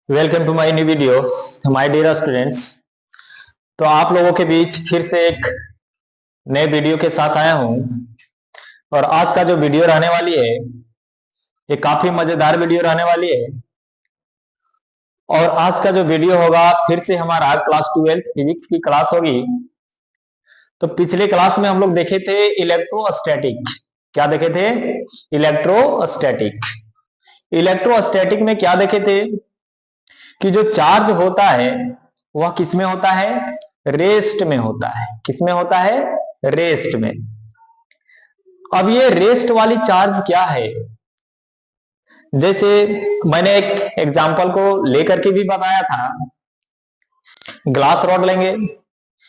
Welcome to my new video my dear students. तो आप लोगों के बीच फिर से एक नए वीडियो के साथ आया हूं और आज का जो वीडियो रहने वाली है ये काफी मजेदार वीडियो रहने वाली है। और आज का जो वीडियो होगा फिर से हमारा क्लास 12 फिजिक्स की क्लास होगी। तो पिछले क्लास में हम लोग देखे थे इलेक्ट्रोस्टैटिक। क्या देखे थे? इलेक्ट्रोस्टैटिक। इलेक्ट्रोस्टैटिक में क्या देखे थे कि जो चार्ज होता है वह किस में होता है? रेस्ट में होता है। किस में होता है? रेस्ट में। अब ये रेस्ट वाली चार्ज क्या है? जैसे मैंने एक एग्जांपल को लेकर के भी बताया था। ग्लास रॉड लेंगे,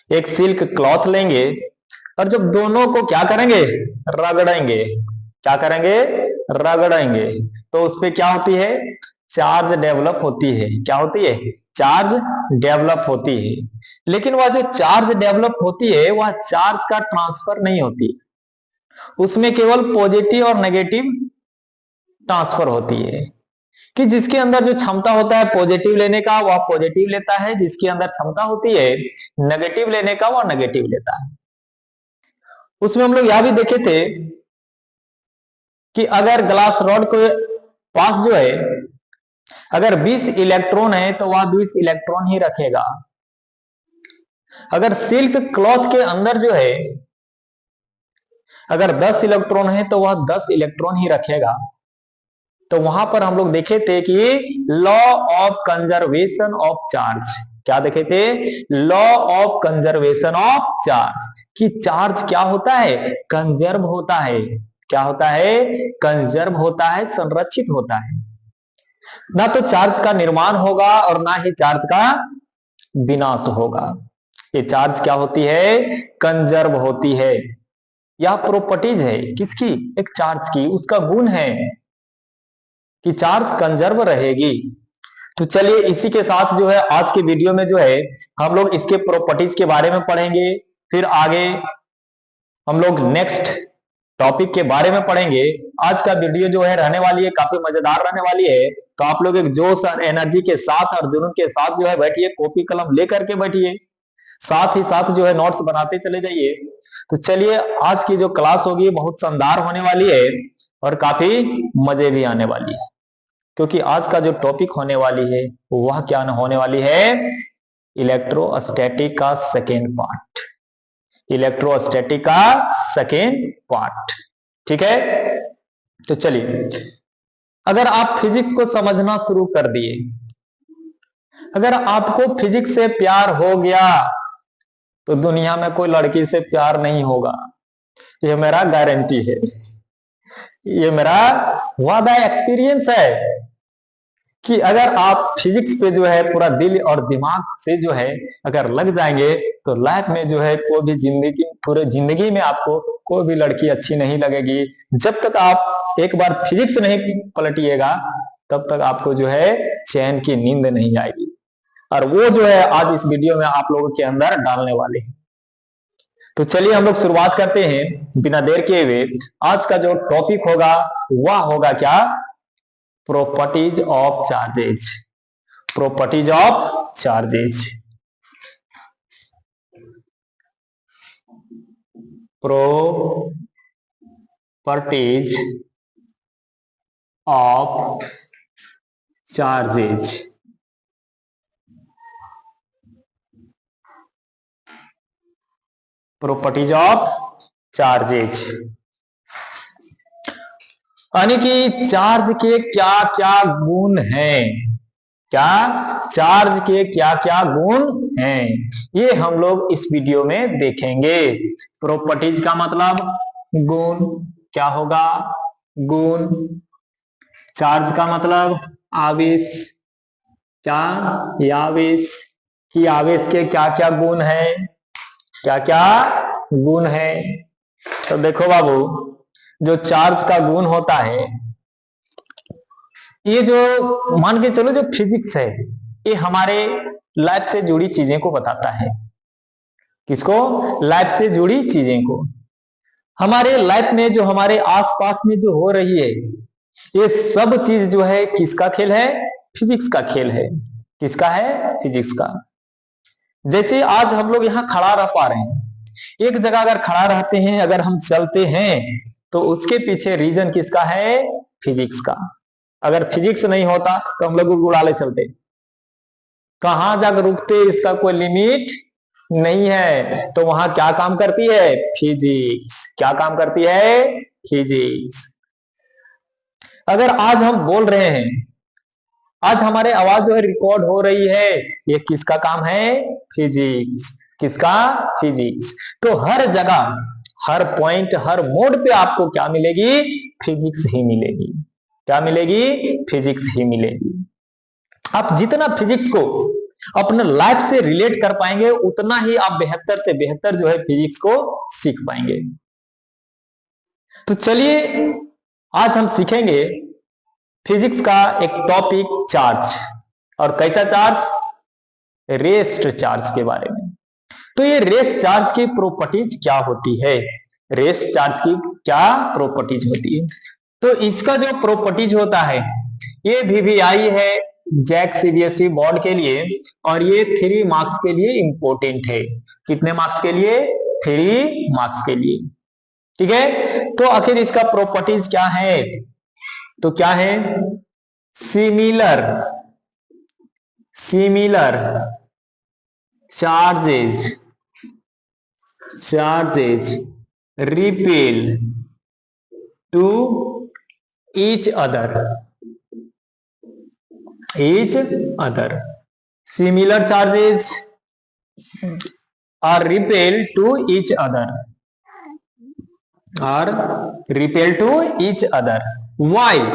एक सिल्क क्लॉथ लेंगे और जब दोनों को क्या करेंगे? रगड़ेंगे। क्या करेंगे? रगड़ेंगे। तो उस पे क्या होती है? चार्ज डेवलप होती है। क्या होती है? चार्ज डेवलप होती है। लेकिन वह जो चार्ज डेवलप होती है वह चार्ज का ट्रांसफर नहीं होती, उसमें केवल पॉजिटिव और नेगेटिव ट्रांसफर होती है। कि जिसके अंदर जो क्षमता होता है पॉजिटिव लेने का वह पॉजिटिव लेता है, जिसके अंदर क्षमता होती है नेगेटिव लेने का वह नेगेटिव लेता है। उसमें हम लोग यह भी देखे थे कि अगर ग्लास रॉड के पास जो है अगर 20 इलेक्ट्रॉन है तो वह 20 इलेक्ट्रॉन ही रखेगा। अगर सिल्क क्लॉथ के अंदर जो है अगर 10 इलेक्ट्रॉन है तो वह 10 इलेक्ट्रॉन ही रखेगा। तो वहां पर हम लोग देखे थे कि law of conservation of charge. क्या देखे थे? Law of conservation of charge. कि चार्ज क्या होता है? कंजर्व होता है। क्या होता है? कंजर्व होता है, संरक्षित होता है। ना तो चार्ज का निर्माण होगा और ना ही चार्ज का विनाश होगा। ये चार्ज क्या होती है? कंजर्व होती है। यह प्रॉपर्टीज है किसकी? एक चार्ज की। उसका गुण है कि चार्ज कंजर्व रहेगी। तो चलिए इसी के साथ जो है आज के वीडियो में जो है हम लोग इसके प्रॉपर्टीज के बारे में पढ़ेंगे। फिर आगे हम लोग नेक्स्ट टॉपिक के बारे में पढ़ेंगे। आज का वीडियो जो है रहने वाली है काफी मजेदार रहने वाली है। तो आप लोग एक जोश और एनर्जी के साथ और जुनून के साथ जो है बैठिए, कॉपी कलम लेकर के बैठिए, साथ ही साथ जो है नोट्स बनाते चले जाइए। तो चलिए आज की जो क्लास होगी बहुत शानदार होने वाली है और काफी मजे भी आने वाली है, क्योंकि आज का जो टॉपिक होने वाली है वह क्या होने वाली है? इलेक्ट्रोस्टैटिक का सेकेंड पार्ट। इलेक्ट्रोस्टैटिक का सेकेंड पार्ट। ठीक है, तो चलिए अगर आप फिजिक्स को समझना शुरू कर दिए, अगर आपको फिजिक्स से प्यार हो गया तो दुनिया में कोई लड़की से प्यार नहीं होगा। ये मेरा गारंटी है, ये मेरा वादा एक्सपीरियंस है कि अगर आप फिजिक्स पे जो है पूरा दिल और दिमाग से जो है अगर लग जाएंगे तो लाइफ में जो है कोई भी जिंदगी, पूरे जिंदगी में आपको कोई भी लड़की अच्छी नहीं लगेगी। जब तक आप एक बार फिजिक्स नहीं पलटिएगा तब तक आपको जो है चैन की नींद नहीं आएगी। और वो जो है आज इस वीडियो में आप लोगों के अंदर डालने वाले हैं। तो चलिए हम लोग शुरुआत करते हैं बिना देर किए हुए। आज का जो टॉपिक होगा वह होगा क्या? Properties of charges. Properties of charges. Properties of charges. Properties of charges यानी कि चार्ज के क्या क्या गुण हैं। क्या? चार्ज के क्या क्या गुण हैं ये हम लोग इस वीडियो में देखेंगे। प्रॉपर्टीज का मतलब गुण। क्या होगा? गुण। चार्ज का मतलब आवेश। क्या? आवेश। कि आवेश के क्या क्या गुण हैं, क्या क्या गुण है। तो देखो बाबू, जो चार्ज का गुण होता है, ये जो मान के चलो जो फिजिक्स है ये हमारे लाइफ से जुड़ी चीजें को बताता है। किसको? लाइफ से जुड़ी चीजें को। हमारे लाइफ में जो हमारे आसपास में जो हो रही है ये सब चीज जो है किसका खेल है? फिजिक्स का खेल है। किसका है? फिजिक्स का। जैसे आज हम लोग यहाँ खड़ा रह पा रहे हैं, एक जगह अगर खड़ा रहते हैं, अगर हम चलते हैं, तो उसके पीछे रीजन किसका है? फिजिक्स का। अगर फिजिक्स नहीं होता तो हम लोग उड़ाले चलते, कहां जाकर रुकते, इसका कोई लिमिट नहीं है। तो वहां क्या काम करती है? फिजिक्स। क्या काम करती है? फिजिक्स। अगर आज हम बोल रहे हैं, आज हमारे आवाज जो है रिकॉर्ड हो रही है, ये किसका काम है? फिजिक्स। किसका? फिजिक्स। तो हर जगह, हर पॉइंट, हर मोड पे आपको क्या मिलेगी? फिजिक्स ही मिलेगी। क्या मिलेगी? फिजिक्स ही मिलेगी। आप जितना फिजिक्स को अपने लाइफ से रिलेट कर पाएंगे, उतना ही आप बेहतर से बेहतर जो है फिजिक्स को सीख पाएंगे। तो चलिए आज हम सीखेंगे फिजिक्स का एक टॉपिक, चार्ज। और कैसा चार्ज? रेस्ट चार्ज के बारे में। तो ये रेस्ट चार्ज की प्रॉपर्टीज क्या होती है? रेस्ट चार्ज की क्या प्रॉपर्टीज होती है? तो इसका जो प्रॉपर्टीज होता है, ये वीवीआई है जैक सीबीएसई बोर्ड के लिए, और ये 3 मार्क्स के लिए इंपॉर्टेंट है। कितने मार्क्स के लिए? 3 मार्क्स के लिए। ठीक है। तो आखिर इसका प्रॉपर्टीज क्या है? तो क्या है? Similar charges repel to each other. Similar charges are repelled to each other. While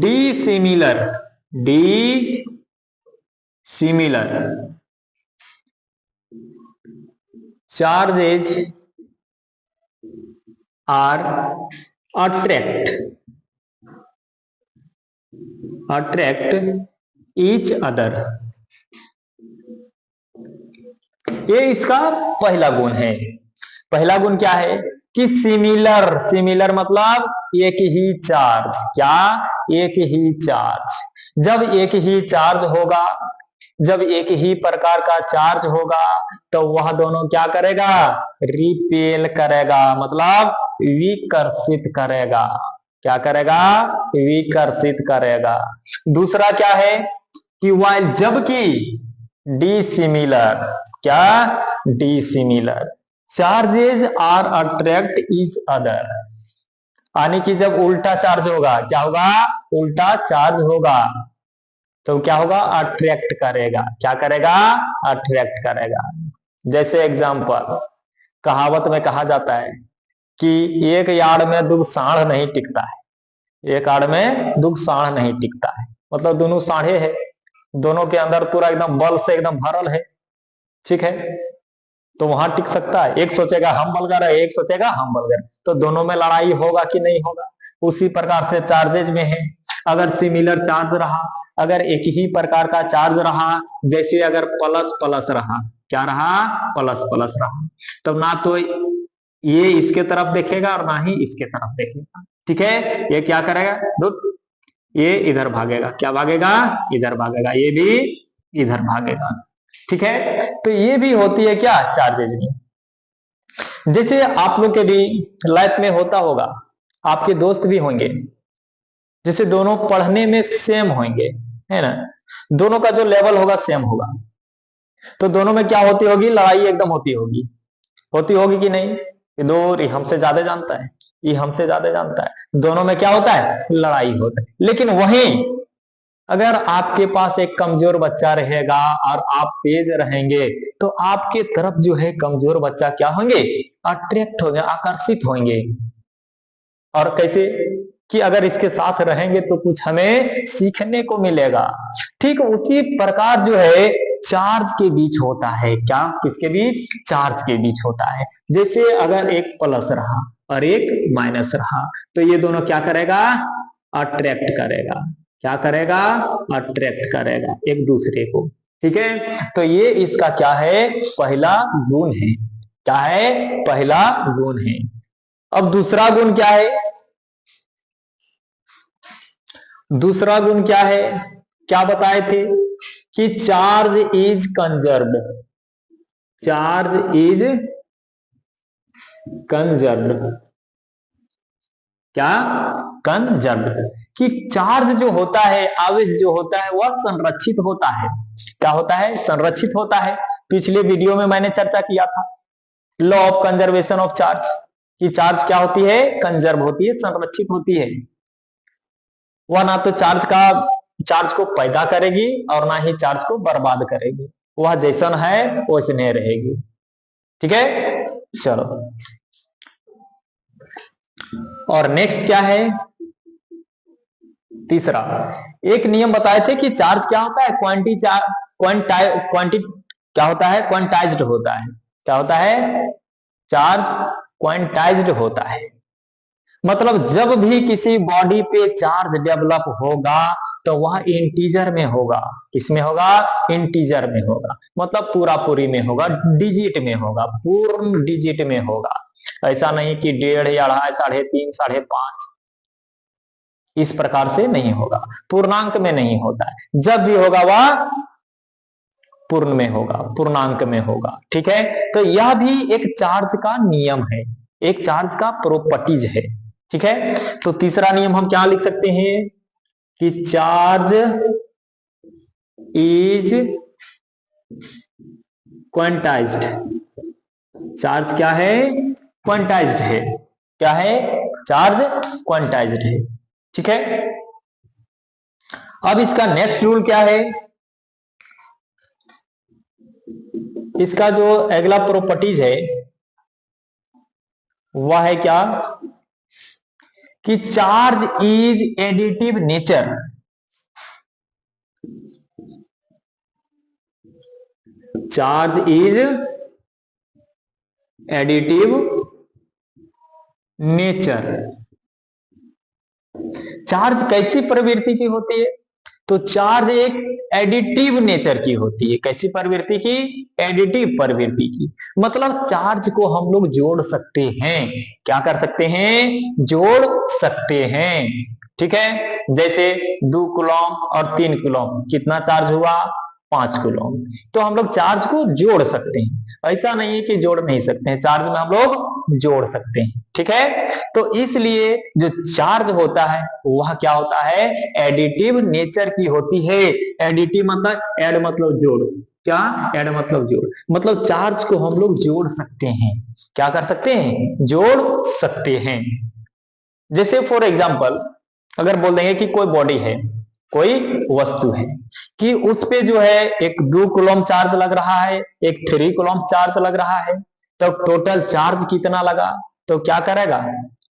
dissimilar charges are attract each other. ये इसका पहला गुण है। पहला गुण क्या है? कि सिमिलर मतलब एक ही चार्ज। क्या? एक ही चार्ज। जब एक ही चार्ज होगा, जब एक ही प्रकार का चार्ज होगा, तो वह दोनों क्या करेगा? रिपेल करेगा, मतलब विकर्षित करेगा। क्या करेगा? विकर्षित करेगा। दूसरा क्या है? कि वाइल, जबकि डिसिमिलर, क्या? Dissimilar charges are attract each other. यानी कि जब उल्टा चार्ज होगा, क्या होगा? उल्टा चार्ज होगा, तो क्या होगा? अट्रैक्ट करेगा। क्या करेगा? अट्रैक्ट करेगा। जैसे एग्जांपल, कहावत में कहा जाता है कि एक यार्ड में दो साढ़ नहीं टिकता है। एक यार्ड में दो साढ़ नहीं टिकता है, मतलब दोनों साढ़े है, दोनों के अंदर पूरा एकदम बल से एकदम भरल है। ठीक है, तो वहां टिक सकता है। एक सोचेगा हम बलगर है, एक सोचेगा हम बलगर, तो दोनों में लड़ाई होगा कि नहीं होगा? उसी प्रकार से चार्जेज में है। अगर सिमिलर चार्ज रहा, अगर एक ही प्रकार का चार्ज रहा, जैसे अगर प्लस प्लस रहा, क्या रहा? प्लस प्लस रहा, तो ना तो ये इसके तरफ देखेगा और ना ही इसके तरफ देखेगा। ठीक है, ये क्या करेगा? ये इधर भागेगा। क्या भागेगा? इधर भागेगा। ये भी इधर भागेगा। ठीक है, तो ये भी होती है क्या? चार्जेज में। जैसे आप लोग के भी लाइफ में होता होगा, आपके दोस्त भी होंगे, जैसे दोनों पढ़ने में सेम होंगे, है ना? दोनों का जो लेवल होगा सेम होगा, तो दोनों में क्या होती होगी? लड़ाई एकदम होती होगी कि नहीं? ये हमसे ज्यादा जानता है, ये हमसे ज्यादा जानता है, दोनों में क्या होता है? लड़ाई होता है। लेकिन वहीं अगर आपके पास एक कमजोर बच्चा रहेगा और आप तेज रहेंगे, तो आपके तरफ जो है कमजोर बच्चा क्या होंगे? अट्रैक्ट होंगे, आकर्षित होंगे। और कैसे? कि अगर इसके साथ रहेंगे तो कुछ हमें सीखने को मिलेगा। ठीक उसी प्रकार जो है चार्ज के बीच होता है। क्या? किसके बीच? चार्ज के बीच होता है। जैसे अगर एक प्लस रहा और एक माइनस रहा, तो ये दोनों क्या करेगा? अट्रैक्ट करेगा। क्या करेगा? अट्रैक्ट करेगा एक दूसरे को। ठीक है, तो ये इसका क्या है? पहला गुण है। क्या है? पहला गुण है। अब दूसरा गुण क्या है? दूसरा गुण क्या है, क्या बताए थे कि charge is conserved, charge is conserved, क्या कंजर्व्ड, कि चार्ज जो होता है, आवेश जो होता है वह संरक्षित होता है। क्या होता है, संरक्षित होता है। पिछले वीडियो में मैंने चर्चा किया था law of conservation of charge, कि चार्ज क्या होती है, कंजर्व होती है, संरक्षित होती है। वह ना तो चार्ज को पैदा करेगी और ना ही चार्ज को बर्बाद करेगी, वह जैसन है वैसने रहेगी। ठीक है, चलो। और नेक्स्ट क्या है, तीसरा, एक नियम बताए थे कि चार्ज क्या होता है, क्वांटी क्या होता है, क्वांटाइज्ड होता है। क्या होता है, चार्ज क्वांटाइज्ड होता है। मतलब जब भी किसी बॉडी पे चार्ज डेवलप होगा तो वह इंटीजर में होगा। किसमें होगा, इंटीजर में होगा, मतलब पूरा पूरी में होगा, डिजिट में होगा, पूर्ण डिजिट में होगा। ऐसा नहीं कि 1.5 या 2.5 3.5 5.5, इस प्रकार से नहीं होगा, पूर्णांक में नहीं होता है। जब भी होगा वह पूर्ण में होगा, पूर्णांक में होगा। ठीक है, तो यह भी एक चार्ज का नियम है, एक चार्ज का प्रॉपर्टीज है। ठीक है, तो तीसरा नियम हम क्या लिख सकते हैं कि चार्ज इज क्वांटाइज्ड, चार्ज क्या है, क्वांटाइज्ड है। क्या है, चार्ज क्वांटाइज्ड है। ठीक है, अब इसका नेक्स्ट रूल क्या है, इसका जो अगला प्रॉपर्टीज है वह है क्या, कि charge is additive nature, charge is additive nature. Charge कैसी प्रवृत्ति की होती है, तो चार्ज एक एडिटिव नेचर की होती है। कैसी प्रवृत्ति की, एडिटिव प्रवृत्ति की। मतलब चार्ज को हम लोग जोड़ सकते हैं। क्या कर सकते हैं, जोड़ सकते हैं। ठीक है, जैसे 2 कूलम और 3 कूलम, कितना चार्ज हुआ, 5 कूलम। तो हम लोग चार्ज को जोड़ सकते हैं, ऐसा नहीं है कि जोड़ नहीं सकते हैं, चार्ज में हम लोग जोड़ सकते हैं। ठीक है, तो इसलिए जो चार्ज होता है वह क्या होता है, एडिटिव नेचर की होती है। एडिटिव मतलब एड मतलब जोड़, क्या, एड मतलब जोड़, मतलब चार्ज को हम लोग जोड़ सकते हैं। क्या कर सकते हैं, जोड़ सकते हैं। जैसे फॉर एग्जाम्पल अगर बोल देंगे कि कोई बॉडी है, कोई वस्तु है, कि उस पे जो है एक 2 कूलम चार्ज लग रहा है, एक 3 कूलम चार्ज लग रहा है, तो टोटल चार्ज कितना लगा, तो क्या करेगा,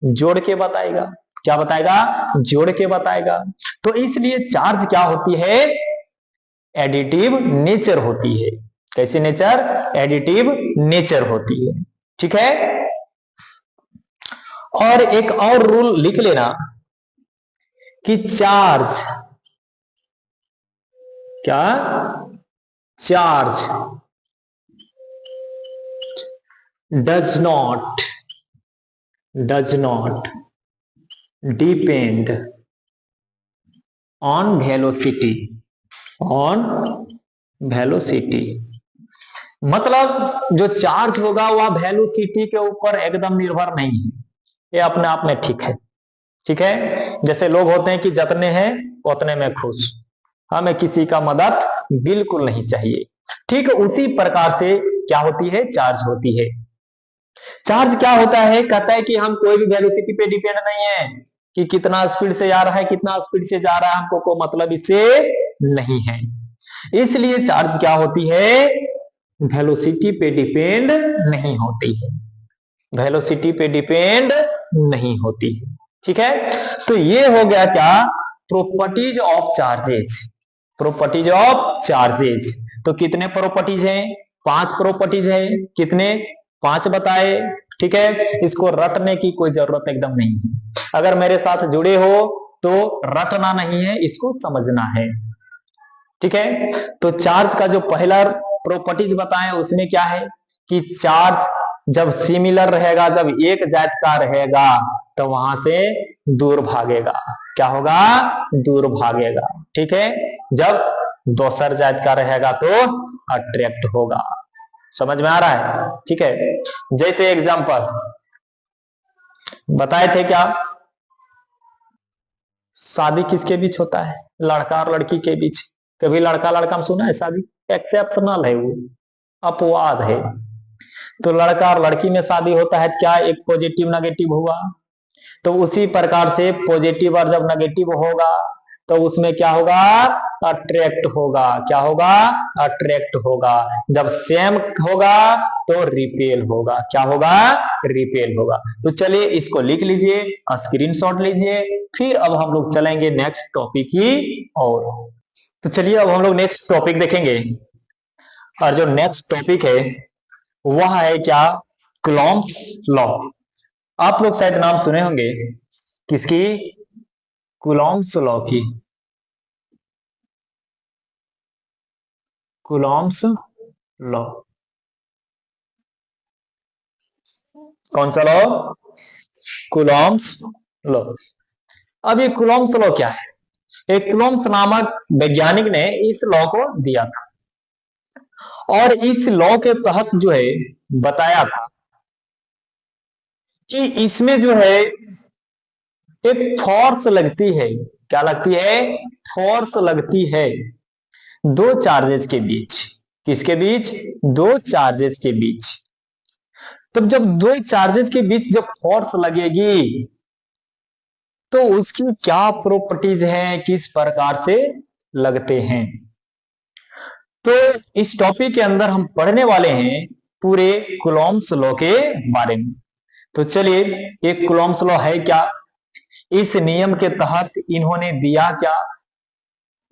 जोड़ के बताएगा। क्या बताएगा, जोड़ के बताएगा। तो इसलिए चार्ज क्या होती है, एडिटिव नेचर होती है। कैसी नेचर, एडिटिव नेचर होती है। ठीक है, और एक और रूल लिख लेना कि चार्ज, क्या, charge does not depend on velocity, मतलब जो चार्ज होगा वह वेलोसिटी के ऊपर एकदम निर्भर नहीं है, ये अपने आप में ठीक है। ठीक है, जैसे लोग होते हैं कि जितने हैं उतने में खुश, हमें किसी का मदद बिल्कुल नहीं चाहिए। ठीक उसी प्रकार से क्या होती है, चार्ज होती है। चार्ज क्या होता है, कहता है कि हम कोई भी वेलोसिटी पे डिपेंड नहीं है, कि कितना स्पीड से जा रहा है, कितना स्पीड से जा रहा है, हमको कोई मतलब इससे नहीं है। इसलिए चार्ज क्या होती है, वेलोसिटी पे डिपेंड नहीं होती है, वेलोसिटी पे डिपेंड नहीं होती है। ठीक है, तो ये हो गया क्या, properties of charges, properties of charges. तो कितने प्रॉपर्टीज हैं, 5 प्रॉपर्टीज है। कितने, 5 बताए। ठीक है, इसको रटने की कोई जरूरत एकदम नहीं है। अगर मेरे साथ जुड़े हो तो रटना नहीं है, इसको समझना है। ठीक है, तो चार्ज का जो पहला प्रॉपर्टीज बताएं उसमें क्या है कि चार्ज जब सिमिलर रहेगा, जब एक जात का रहेगा तो वहां से दूर भागेगा। क्या होगा? दूर भागेगा। ठीक है। जब दोसर जात का रहेगा तो अट्रैक्ट होगा। समझ में आ रहा है? ठीक है। जैसे एग्जांपल बताए थे क्या, शादी किसके बीच होता है? लड़का और लड़की के बीच। कभी लड़का लड़का में सुना है शादी? एक्सेप्शनल है वो, अपवाद है। तो लड़का और लड़की में शादी होता है, क्या एक पॉजिटिव नेगेटिव हुआ? तो उसी प्रकार से पॉजिटिव और जब नेगेटिव होगा तो उसमें क्या होगा? अट्रैक्ट होगा। क्या होगा? अट्रैक्ट होगा। जब सेम होगा तो रिपेल होगा। क्या होगा? रिपेल होगा। तो चलिए इसको लिख लीजिए, स्क्रीनशॉट लीजिए, फिर अब हम लोग चलेंगे नेक्स्ट टॉपिक की ओर। तो चलिए अब हम लोग नेक्स्ट टॉपिक देखेंगे, और जो नेक्स्ट टॉपिक है वह है क्या? Coulomb's law. आप लोग शायद नाम सुने होंगे किसकी? कूलॉम्स लॉ की। Coulomb's law. कौन सा लॉ? Coulomb's law. अब ये कूलॉम्स लॉ क्या है? एक कूलॉम्स नामक वैज्ञानिक ने इस लॉ को दिया था, और इस लॉ के तहत जो है बताया था कि इसमें जो है एक फोर्स लगती है। क्या लगती है? फोर्स लगती है दो चार्जेस के बीच। किसके बीच? दो चार्जेस के बीच। तब जब दो चार्जेस के बीच जब फोर्स लगेगी तो उसकी क्या प्रॉपर्टीज हैं, किस प्रकार से लगते हैं, तो इस टॉपिक के अंदर हम पढ़ने वाले हैं पूरे कूलॉम्स लॉ के बारे में। तो चलिए, एक कूलॉम्स लॉ है क्या, इस नियम के तहत इन्होंने दिया क्या,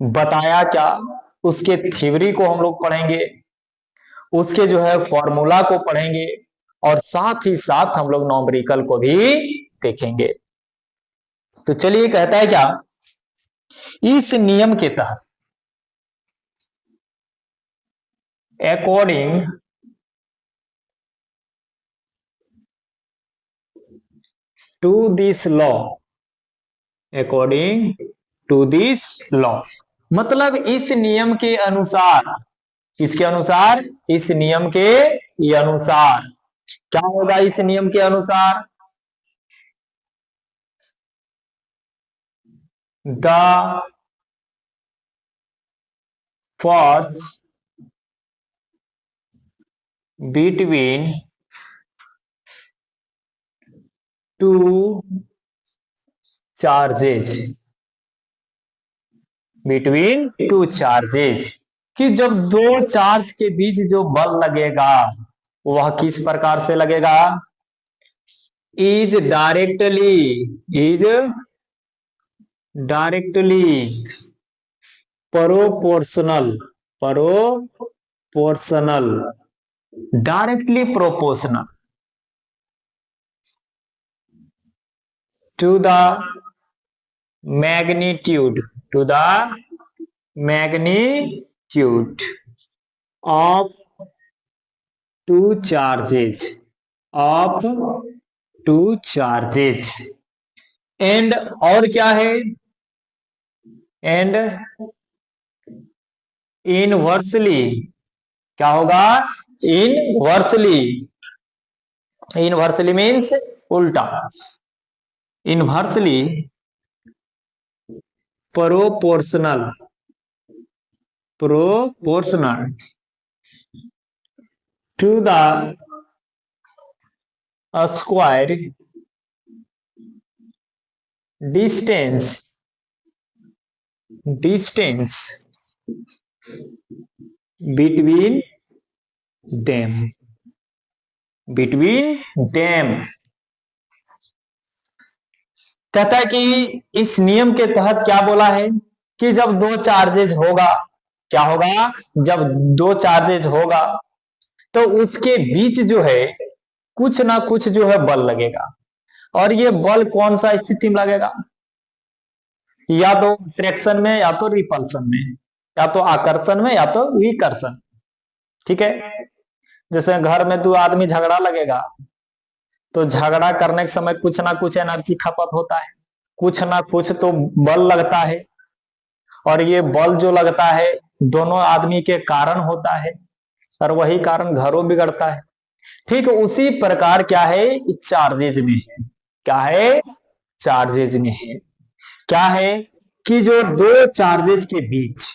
बताया क्या, उसके थ्योरी को हम लोग पढ़ेंगे, उसके जो है फॉर्मूला को पढ़ेंगे, और साथ ही साथ हम लोग न्यूमेरिकल को भी देखेंगे। तो चलिए, कहता है क्या, इस नियम के तहत according to this law, according to this law, मतलब इस नियम के अनुसार। किसके अनुसार? इस नियम के अनुसार। क्या होगा इस नियम के अनुसार? The force between two charges, between two charges, कि जब दो चार्ज के बीच जो बल लगेगा वह किस प्रकार से लगेगा? Is directly, is directly proportional, proportional, directly proportional to the magnitude, to the magnitude of two charges, of two charges, and और क्या है? एंड इनवर्सली, क्या होगा? इनवर्सली, इनवर्सली मीन्स उल्टा, inversely proportional, proportional to the square distance, distance between them, between them. कहता है कि इस नियम के तहत क्या बोला है कि जब दो चार्जेस होगा, क्या होगा? जब दो चार्जेस होगा तो उसके बीच जो है कुछ ना कुछ जो है बल लगेगा, और ये बल कौन सा स्थिति में लगेगा? या तो अट्रैक्शन में, या तो रिपल्सन में, या तो आकर्षण में, या तो विकर्षण। ठीक है। जैसे घर में दो आदमी झगड़ा लगेगा, तो झगड़ा करने के समय कुछ ना कुछ एनर्जी खपत होता है, कुछ ना कुछ तो बल लगता है, और ये बल जो लगता है दोनों आदमी के कारण होता है, और वही कारण घरों बिगड़ता है। ठीक उसी प्रकार क्या है, इस चार्जेज में है, क्या है, चार्जेज में है, क्या है कि जो दो चार्जेज के बीच,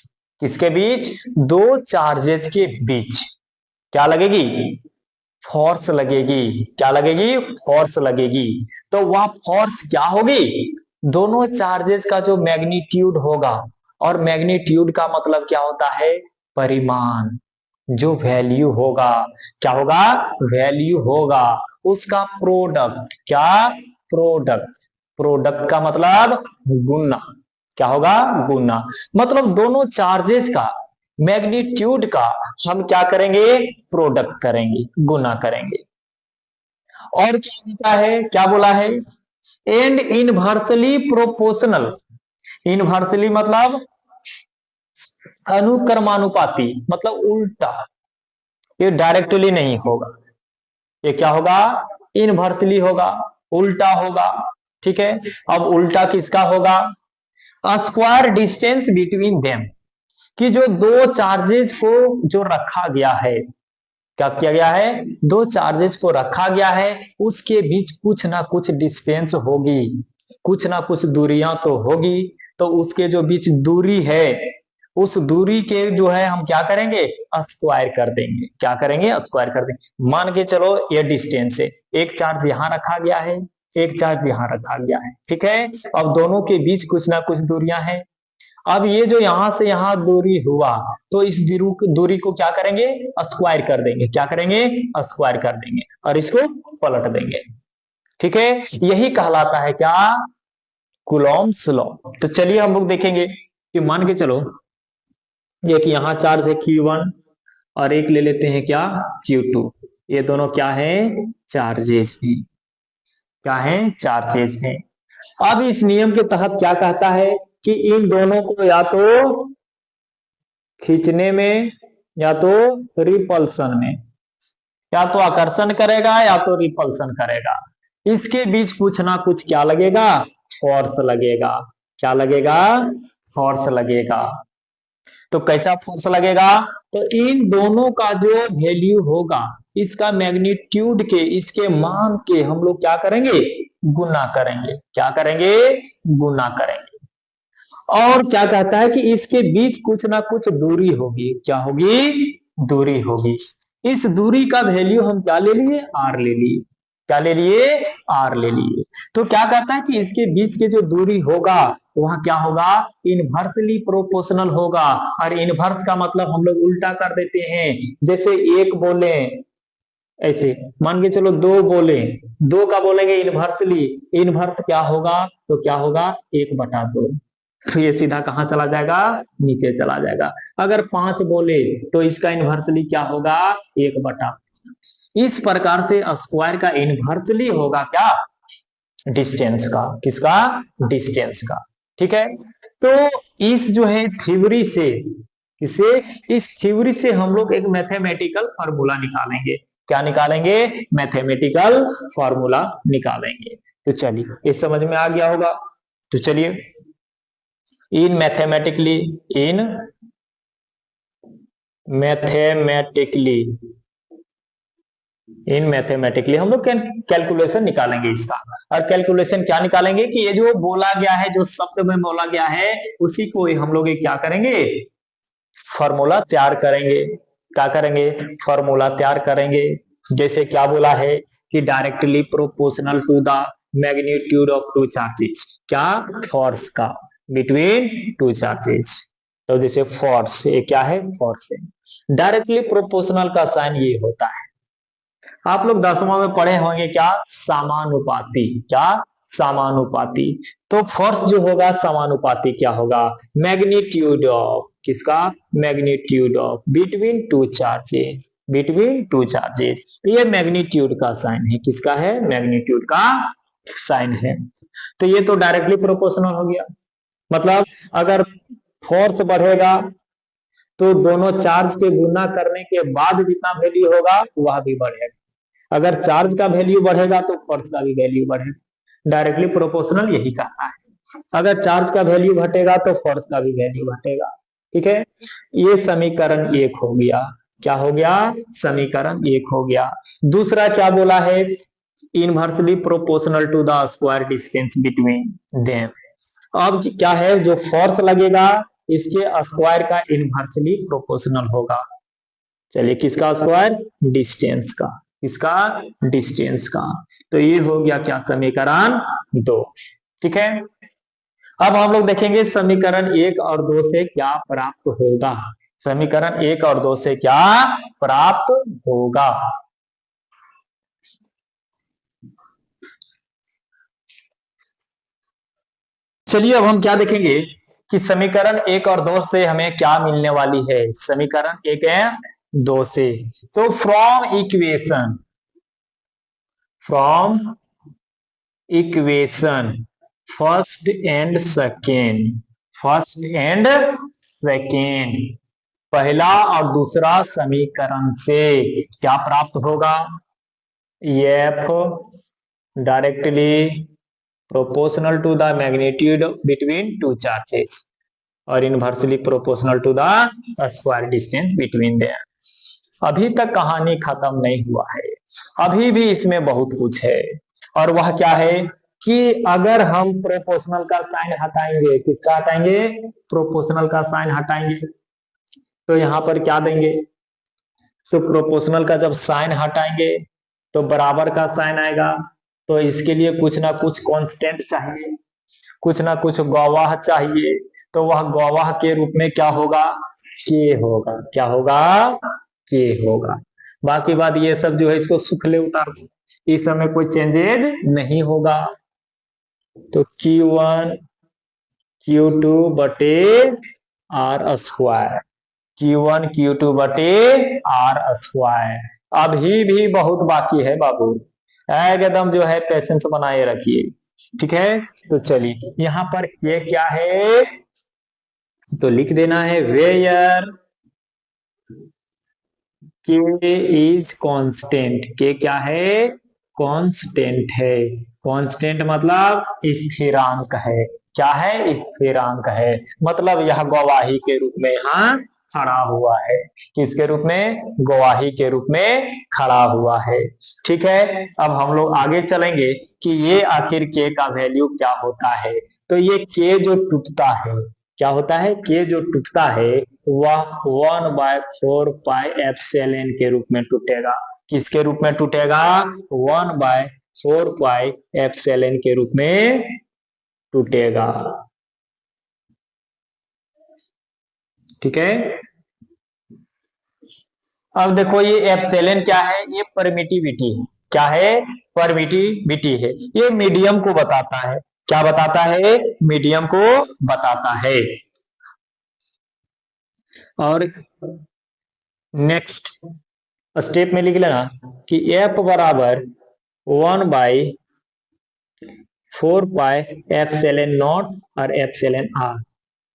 किसके बीच, दो चार्जेज के बीच क्या लगेगी, फोर्स लगेगी, क्या लगेगी, फोर्स लगेगी। तो वह फोर्स क्या होगी, दोनों चार्जेस का जो मैग्नीट्यूड होगा, और मैग्नीट्यूड का मतलब क्या होता है, परिमाण, जो वैल्यू होगा, क्या होगा, वैल्यू होगा, उसका प्रोडक्ट, क्या, प्रोडक्ट, प्रोडक्ट का मतलब गुना, क्या होगा, गुना, मतलब दोनों चार्जेस का मैग्नीट्यूड का हम क्या करेंगे, प्रोडक्ट करेंगे, गुना करेंगे। और क्या होता है, क्या बोला है, एंड इनवर्सली प्रोपोर्शनल, इनवर्सली मतलब अनुक्रमानुपाती, मतलब उल्टा, ये डायरेक्टली नहीं होगा, ये क्या होगा, इनवर्सली होगा, उल्टा होगा। ठीक है, अब उल्टा किसका होगा, स्क्वायर डिस्टेंस बिटवीन देम, कि जो दो चार्जेस को जो रखा गया है, क्या किया गया है, दो चार्जेस को रखा गया है, उसके बीच कुछ ना कुछ डिस्टेंस होगी, कुछ ना कुछ दूरियां तो होगी, तो उसके जो बीच दूरी है, उस दूरी के जो है हम क्या करेंगे, स्क्वायर कर देंगे, क्या करेंगे, स्क्वायर कर देंगे। मान के चलो ये डिस्टेंस है, एक चार्ज यहां रखा गया है, एक चार्ज यहां रखा गया है, ठीक है, अब दोनों के बीच कुछ ना कुछ दूरियां हैं। अब ये जो यहां से यहां दूरी हुआ, तो इस दूरी को क्या करेंगे, स्क्वायर कर देंगे, क्या करेंगे, स्क्वायर कर देंगे, और इसको पलट देंगे। ठीक है, यही कहलाता है क्या, कूलॉम्स लॉ। तो चलिए हम लोग देखेंगे कि मान के चलो एक यहाँ चार्ज है Q1, और एक ले लेते हैं क्या, Q2, ये दोनों क्या है, चार्जेस हैं, क्या है, चार्जेस हैं। अब इस नियम के तहत क्या कहता है कि इन दोनों को या तो खींचने में, या तो रिपल्सन में, या तो आकर्षण करेगा या तो रिपल्सन करेगा, इसके बीच कुछ ना कुछ क्या लगेगा, फोर्स लगेगा, क्या लगेगा, फोर्स लगेगा। तो कैसा फोर्स लगेगा, तो इन दोनों का जो वैल्यू होगा, इसका मैग्नीट्यूड के, इसके मान के हम लोग क्या करेंगे, गुना करेंगे, क्या करेंगे, गुना करेंगे। और क्या कहता है कि इसके बीच कुछ ना कुछ दूरी होगी, क्या होगी, दूरी होगी। इस दूरी का वैल्यू हम क्या ले लिए, आर ले लिए, क्या ले लिए, आर ले लिए। तो क्या कहता है कि इसके बीच के जो दूरी होगा, वहां क्या होगा, इनवर्सली प्रोपोर्शनल होगा। और इनवर्स का मतलब हम लोग उल्टा कर देते हैं, जैसे एक बोले, ऐसे मान के चलो दो बोले, दो का बोलेंगे इनवर्सली, इनवर्स क्या होगा, तो क्या होगा, 1/2, तो ये सीधा कहां चला जाएगा, नीचे चला जाएगा। अगर 5 बोले तो इसका इनवर्सली क्या होगा, 1/5। इस प्रकार से स्क्वायर का इनवर्सली होगा क्या, डिस्टेंस का, किसका, डिस्टेंस का। ठीक है, तो इस जो है थ्योरी से, इसे, इस थ्योरी से हम लोग एक मैथमेटिकल फॉर्मूला निकालेंगे, क्या निकालेंगे, मैथमेटिकल फॉर्मूला निकालेंगे। तो चलिए, ये समझ में आ गया होगा। तो चलिए, इन मैथमेटिकली, इन मैथमेटिकली, इन मैथमेटिकली हम लोग कैलकुलेशन निकालेंगे इसका। और कैलकुलेशन क्या निकालेंगे कि ये जो बोला गया है, जो शब्द में बोला गया है, उसी को हम लोग क्या करेंगे, फॉर्मूला तैयार करेंगे, क्या करेंगे, फॉर्मूला तैयार करेंगे। जैसे क्या बोला है कि directly proportional to the magnitude of two charges, क्या, फोर्स का, बिटवीन टू चार्जेस। तो जैसे फोर्स, ये क्या है, फोर्स है। डायरेक्टली प्रोपोर्शनल का साइन ये होता है, आप लोग 10वां में पढ़े होंगे क्या, समानुपाती, क्या, समानुपाती। तो फोर्स जो होगा समानुपाती क्या होगा, मैग्नीट्यूड ऑफ, किसका, magnitude of between two charges, between two charges. ये मैग्नीट्यूड का साइन है, किसका है, मैग्नीट्यूड का साइन है। तो ये तो डायरेक्टली प्रोपोर्शनल हो गया, मतलब अगर फोर्स बढ़ेगा तो दोनों चार्ज के गुना करने के बाद जितना वैल्यू होगा वह भी बढ़ेगा। अगर चार्ज का वैल्यू बढ़ेगा तो फोर्स का भी वैल्यू बढ़ेगा। डायरेक्टली प्रोपोर्शनल यही कहता है। अगर चार्ज का वैल्यू घटेगा तो फोर्स का भी वैल्यू घटेगा। ठीक है, ये समीकरण 1 हो गया। क्या हो गया? समीकरण 1 हो गया। दूसरा क्या बोला है? Inversely proportional to the square distance between them. अब क्या है, जो फोर्स लगेगा इसके स्क्वायर का इनवर्सली प्रोपोर्शनल होगा। चलिए, किसका स्क्वायर? डिस्टेंस का। किसका? डिस्टेंस का। तो ये हो गया क्या? समीकरण 2। ठीक है, अब हम लोग देखेंगे समीकरण 1 और 2 से क्या प्राप्त होगा। समीकरण 1 और 2 से क्या प्राप्त होगा? चलिए, अब हम क्या देखेंगे कि समीकरण 1 और 2 से हमें क्या मिलने वाली है। समीकरण 1 है 2 से, तो from equation first and second पहला और दूसरा समीकरण से क्या प्राप्त होगा? F directly proportional to the magnitude between two charges और inversely proportional to the square distance between them. अभी तक कहानी खत्म नहीं हुआ है, अभी भी इसमें बहुत कुछ है। और वह क्या है कि अगर हम प्रोपोर्शनल का साइन हटाएंगे, किसका हटाएंगे? प्रोपोर्शनल का साइन हटाएंगे, तो यहां पर क्या देंगे? तो प्रोपोर्शनल का जब साइन हटाएंगे तो बराबर का साइन आएगा। तो इसके लिए कुछ ना कुछ कांस्टेंट चाहिए, कुछ ना कुछ गवाह चाहिए। तो वह गवाह के रूप में क्या होगा? के होगा। क्या होगा? के होगा। बाकी बात ये सब जो है इसको सुखले उतार दो, इस समय कोई चेंजेज नहीं होगा। तो Q1 Q2 बटे आर स्क्वायर, Q1 Q2 बटे आर स्क्वायर। अभी भी बहुत बाकी है बाबू, एकदम जो है पेशेंस बनाए रखिए। ठीक है, तो चलिए यहां पर के क्या है तो लिख देना है वेयर के इज कांस्टेंट। के क्या है? कांस्टेंट है। कांस्टेंट मतलब स्थिरांक है। क्या है? स्थिरांक है। मतलब यह गवाही के रूप में यहाँ खड़ा हुआ है। किसके रूप में? गवाही के रूप में खड़ा हुआ है। ठीक है, अब हम लोग आगे चलेंगे कि ये आखिर के का वैल्यू क्या होता है। तो ये के जो टूटता है, क्या होता है? के जो टूटता है वह 1/4 पाई एप्सिलॉन के रूप में टूटेगा। किसके रूप में टूटेगा? 1/4 पाई एप्सिलॉन के रूप में टूटेगा। ठीक है, अब देखो ये एप्सिलॉन क्या है? ये परमिटिविटी है। क्या है? परमिटिविटी है। ये मीडियम को बताता है। क्या बताता है? मीडियम को बताता है। और नेक्स्ट स्टेप में लिख लेना कि F बराबर 1/4 पाई एप्सिलॉन नॉट और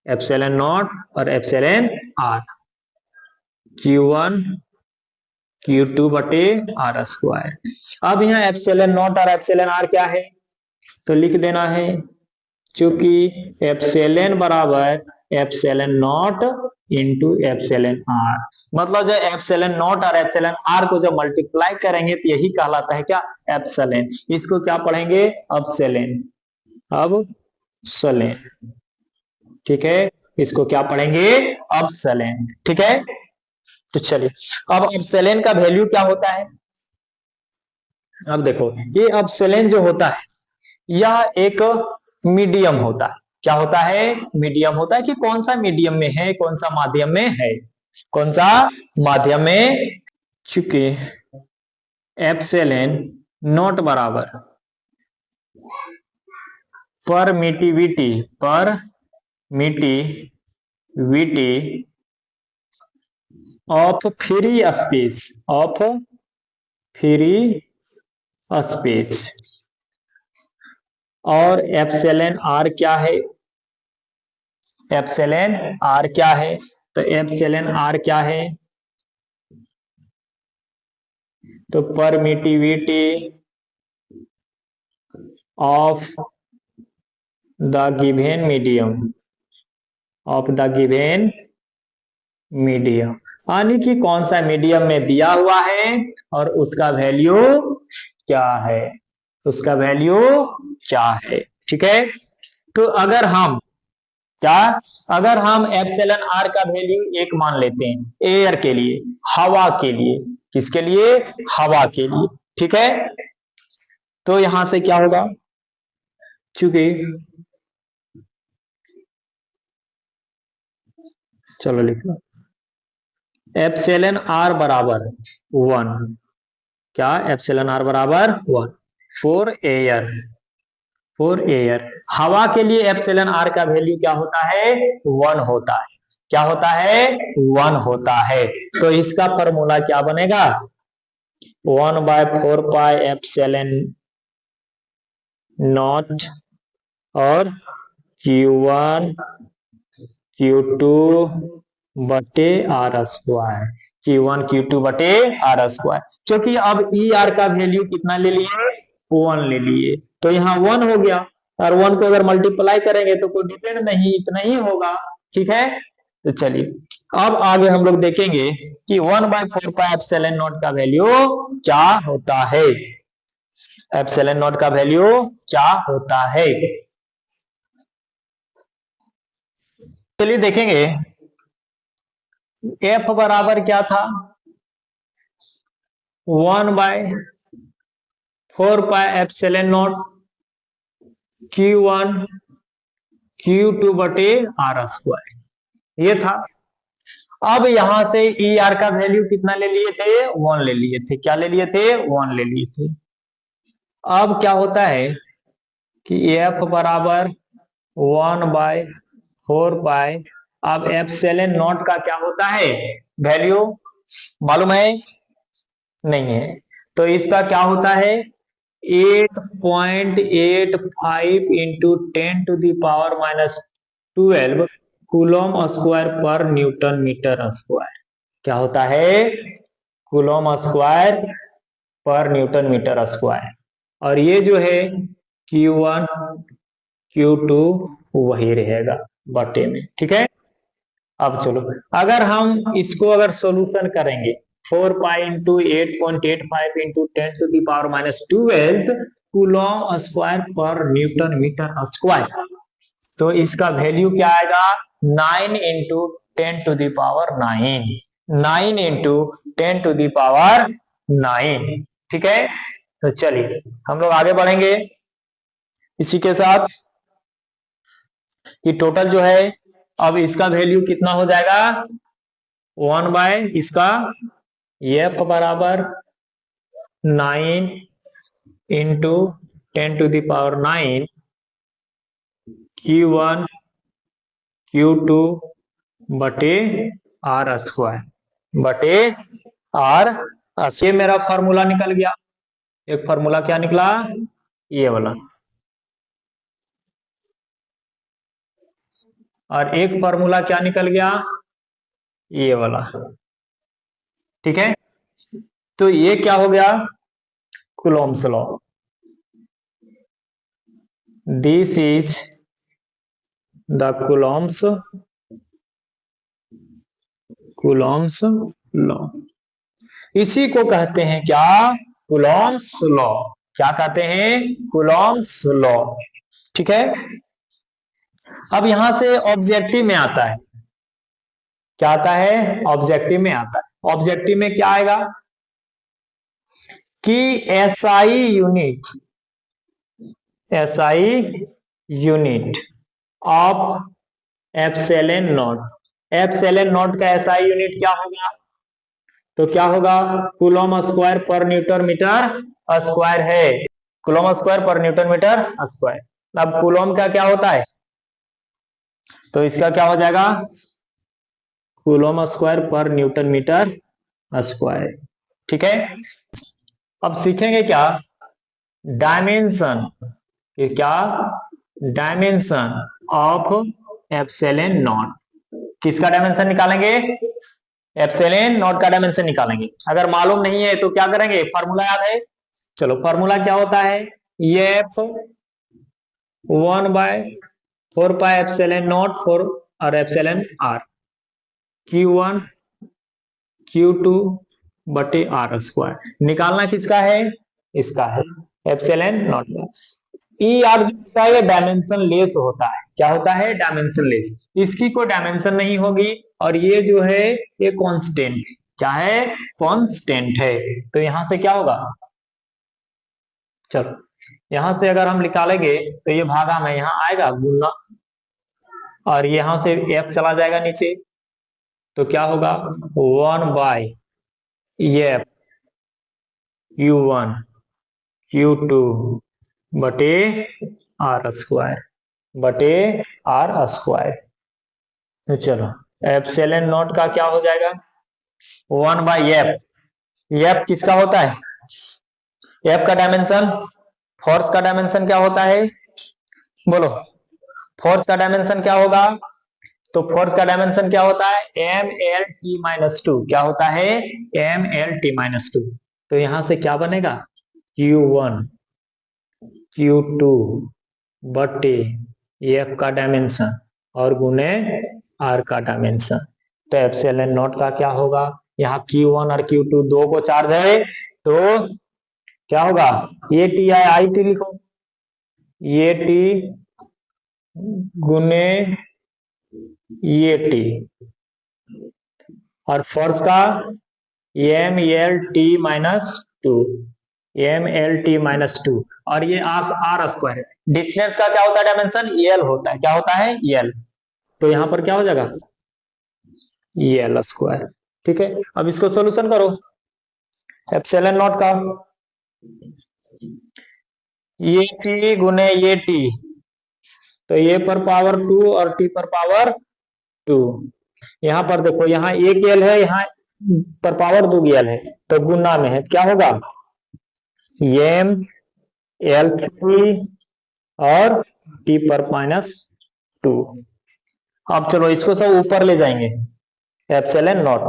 एप्सिलॉन नॉट और एप्सिलॉन आर Q1 Q2 बटे आर स्क्वायर। अब यहाँ एप्सिलॉन नॉट और एप्सिलॉन आर क्या है तो लिख देना है, क्योंकि एप्सिलॉन बराबर epsilon naught into epsilon R. मतलब जो एप्सिलॉन नॉट और एप्सिलॉन आर को जब मल्टीप्लाई करेंगे तो यही कहलाता है क्या? एप्सिलॉन। इसको क्या पढ़ेंगे? अपसिलॉन। अब सलेन। ठीक है, इसको क्या पढ़ेंगे? अपसिलॉन। ठीक है, तो चलिए अब अपसिलॉन का वैल्यू क्या होता है। अब देखो ये अपसिलॉन जो होता है यह एक मीडियम होता है। क्या होता है? मीडियम होता है। कि कौन सा मीडियम में है, कौन सा माध्यम में है, कौन सा माध्यम में। चूंकि एप्सिलॉन नॉट बराबर परमिटिविटी ऑफ फ्री स्पेस और एप्सिलॉन आर क्या है? एप्सिलॉन आर क्या है? तो एप्सिलॉन आर क्या है? तो permittivity of the given medium, of the given medium, यानी कि कौन सा मीडियम में दिया हुआ है और उसका वैल्यू क्या है, उसका वैल्यू क्या है। ठीक है, तो अगर हम क्या, अगर हम एप्सिलॉन आर का वैल्यू 1 मान लेते हैं एयर के लिए, हवा के लिए, किसके लिए? हवा के लिए। ठीक है, तो यहां से क्या होगा, चूंकि चलो लिख लो, एप्सिलॉन आर बराबर 1, क्या एप्सिलॉन आर बराबर 1 फॉर एयर, फॉर एयर, हवा के लिए एप्सिलॉन आर का वैल्यू क्या होता है? 1 होता है। क्या होता है? 1 होता है। तो इसका फॉर्मूला क्या बनेगा? 1/4 पाई एप्सिलॉन नॉट और Q1 Q2 बटे आर स्क्वायर, Q1 Q2 बटे आर स्क्वायर, क्योंकि अब ई आर का वैल्यू कितना ले लिए? 1 ले लिए, तो यहाँ 1 हो गया, और 1 को अगर मल्टीप्लाई करेंगे तो कोई डिपेंड नहीं, इतना ही होगा। ठीक है, तो चलिए अब आगे हम लोग देखेंगे कि 1/4 पाई एप्सिलॉन नॉट का वैल्यू क्या होता है, एप्सिलॉन नॉट का वैल्यू क्या होता है। चलिए देखेंगे, एफ बराबर क्या था? 1/4 pi epsilon not Q1 Q2 बटे आर स्क्वायर, ये था। अब यहां से ई आर का वैल्यू कितना ले लिए थे? 1 ले लिए थे। क्या ले लिए थे? 1 ले लिए थे। अब क्या होता है कि एफ बराबर 1/4 पाई, अब एप्सिलॉन नॉट का क्या होता है वैल्यू, मालूम है? नहीं है, तो इसका क्या होता है? 8.85 इंटू 10⁻⁻12 कूलम स्क्वायर पर न्यूटन मीटर स्क्वायर। क्या होता है? कूलम स्क्वायर पर न्यूटन मीटर स्क्वायर, और ये जो है Q1 Q2 वही रहेगा बटे में। ठीक है, अब चलो अगर हम इसको अगर सॉल्यूशन करेंगे, 4 pi into 8.85 into 10⁻⁻12 coulomb square पर न्यूटन मीटर स्क्वायर, तो इसका वैल्यू क्या आएगा? 9 इंटू 10⁻9, 9 इंटू 10⁻9। ठीक है, तो चलिए हम लोग आगे बढ़ेंगे इसी के साथ कि टोटल जो है, अब इसका वैल्यू कितना हो जाएगा? 1 बाय इसका एफ बराबर 9 इंटू 10⁻9 Q1 Q2 बटे आर स्क्वायर बटे आर। ये मेरा फॉर्मूला निकल गया। एक फॉर्मूला क्या निकला? ये वाला, और एक फॉर्मूला क्या निकल गया? ये वाला। ठीक है, तो ये क्या हो गया? Coulomb's law. This is the Coulomb's law. इसी को कहते हैं क्या? Coulomb's law. क्या कहते हैं? Coulomb's law. ठीक है, अब यहां से ऑब्जेक्टिव में आता है, क्या आता है? ऑब्जेक्टिव में आता है। ऑब्जेक्टिव में क्या आएगा कि SI unit of epsilon not, epsilon not का एसआई यूनिट क्या होगा? तो क्या होगा? कूलम स्क्वायर पर न्यूटन मीटर स्क्वायर है, कूलम स्क्वायर पर न्यूटन मीटर स्क्वायर। अब कूलम का क्या होता है? तो इसका क्या हो जाएगा? कूलम स्क्वायर पर न्यूटन मीटर स्क्वायर। ठीक है, अब सीखेंगे क्या? डायमेंशन, क्या? Dimension of epsilon not. किसका डायमेंशन निकालेंगे? एप्सिलॉन नॉट का डायमेंशन निकालेंगे। अगर मालूम नहीं है तो क्या करेंगे? फार्मूला याद है? चलो फार्मूला क्या होता है? एफ 1/4 एप्सिलॉन नॉट फोर और एप्सिलॉन आर, Q1 Q2 बटे आर स्क्वायर। निकालना किसका है? इसका है, एप्सिलॉन नॉट का। ई आर ये डायमेंशन लेस होता है। क्या होता है? Dimension less. इसकी कोई डायमेंशन नहीं होगी और ये जो है ये कांस्टेंट है। क्या है? कांस्टेंट है। तो यहां से क्या होगा? चलो यहां से अगर हम निकालेंगे तो ये भागा में यहाँ आएगा गुना और यहां से एफ चला जाएगा नीचे, तो क्या होगा? 1/f Q1 Q2 बटे आर स्क्वायर बटे आर स्क्वायर। तो चलो एप्सिलॉन नॉट का क्या हो जाएगा? 1/f। एफ किसका होता है? एफ का डायमेंशन, फोर्स का डायमेंशन क्या होता है? बोलो, फोर्स का डायमेंशन क्या होगा? तो फोर्स का डायमेंशन क्या होता है? mlt-2। क्या होता है? mlt-2। तो यहां से क्या बनेगा? Q1 Q2 बटे एफ का डायमेंशन और गुने आर का डायमेंशन। तो एप्सिलॉन नॉट का क्या होगा? यहाँ Q1 और Q2 दो को चार्ज है तो क्या होगा? ये टी आई टी लिखो, ये टी गुने ये टी और फोर्स का mlt-2 mlt-2 और ये आर स्क्वायर है। डिस्टेंस का क्या होता है? डायमेंशन एल होता है। क्या होता है? एल। तो यहां पर क्या हो जाएगा? L square. ठीक है, अब इसको सॉल्यूशन करो एप्सिलॉन नॉट का। ये टी गुने ये टी, तो ये पर पावर 2 और टी पर पावर 2। यहां पर देखो, यहाँ एक एल है, यहाँ पर पावर 2 एल है, तो गुना में है। क्या होगा? एम एल 3 और टी पर -2। अब चलो इसको सब ऊपर ले जाएंगे, एप्सिलॉन नॉट।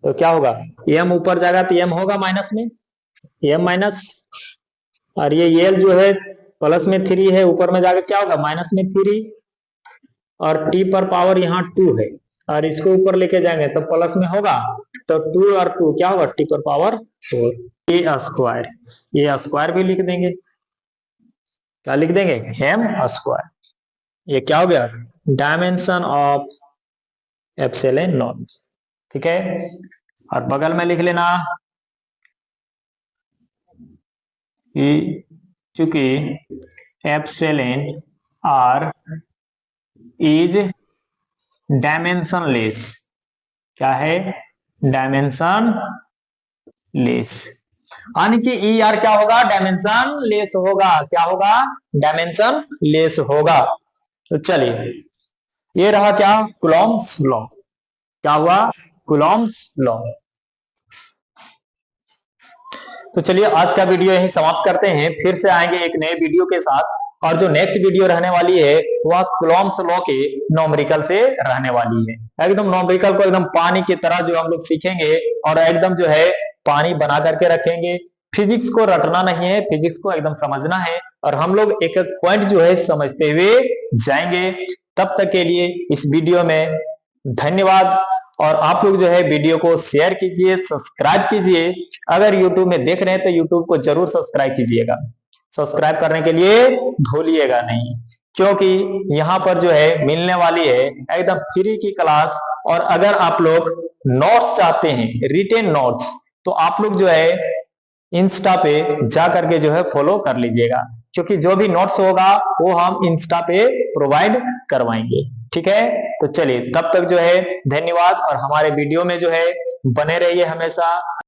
तो क्या होगा? एम ऊपर जाएगा तो एम होगा माइनस में, एम माइनस, और ये एल जो है प्लस में 3 है, ऊपर में जाकर क्या होगा? माइनस में 3 और टी पर पावर यहाँ 2 है और इसको ऊपर लेके जाएंगे तो प्लस में होगा, तो 2 और 2 क्या होगा? टी पर पावर 4। ए स्क्वायर, ये स्क्वायर भी लिख देंगे। क्या लिख देंगे? M square. ये क्या हो गया? Dimension of epsilon naught. ठीक है, और बगल में लिख लेना कि चूंकि एप्सिलॉन आर इज डायमेंशनलेस। क्या है? Dimension less. यानी कि ई आर क्या होगा? डायमेंशन लेस होगा। क्या होगा? डायमेंशन लेस होगा। तो चलिए ये रहा क्या? Coulomb's law. क्या हुआ? Coulomb's law. तो चलिए आज का वीडियो यही समाप्त करते हैं, फिर से आएंगे एक नए वीडियो के साथ। और जो नेक्स्ट वीडियो रहने वाली है वह कूलॉम्स लॉ के न्यूमेरिकल से रहने वाली है। एकदम न्यूमेरिकल को एकदम पानी की तरह जो हम लोग सीखेंगे और एकदम जो है पानी बना करके रखेंगे। फिजिक्स को रटना नहीं है, फिजिक्स को एकदम समझना है और हम लोग एक एक पॉइंट जो है समझते हुए जाएंगे। तब तक के लिए इस वीडियो में धन्यवाद। और आप लोग जो है वीडियो को शेयर कीजिए, सब्सक्राइब कीजिए। अगर YouTube में देख रहे हैं तो YouTube को जरूर सब्सक्राइब कीजिएगा। सब्सक्राइब करने के लिए भूलिएगा नहीं, क्योंकि यहाँ पर जो है मिलने वाली है एकदम फ्री की क्लास। और अगर आप लोग नोट्स चाहते हैं, रिटेन नोट्स, तो आप लोग जो है इंस्टा पे जा करके जो है फॉलो कर लीजिएगा, क्योंकि जो भी नोट्स होगा वो हम इंस्टा पे प्रोवाइड करवाएंगे। ठीक है, तो चलिए तब तक जो है धन्यवाद और हमारे वीडियो में जो है बने रहिए हमेशा।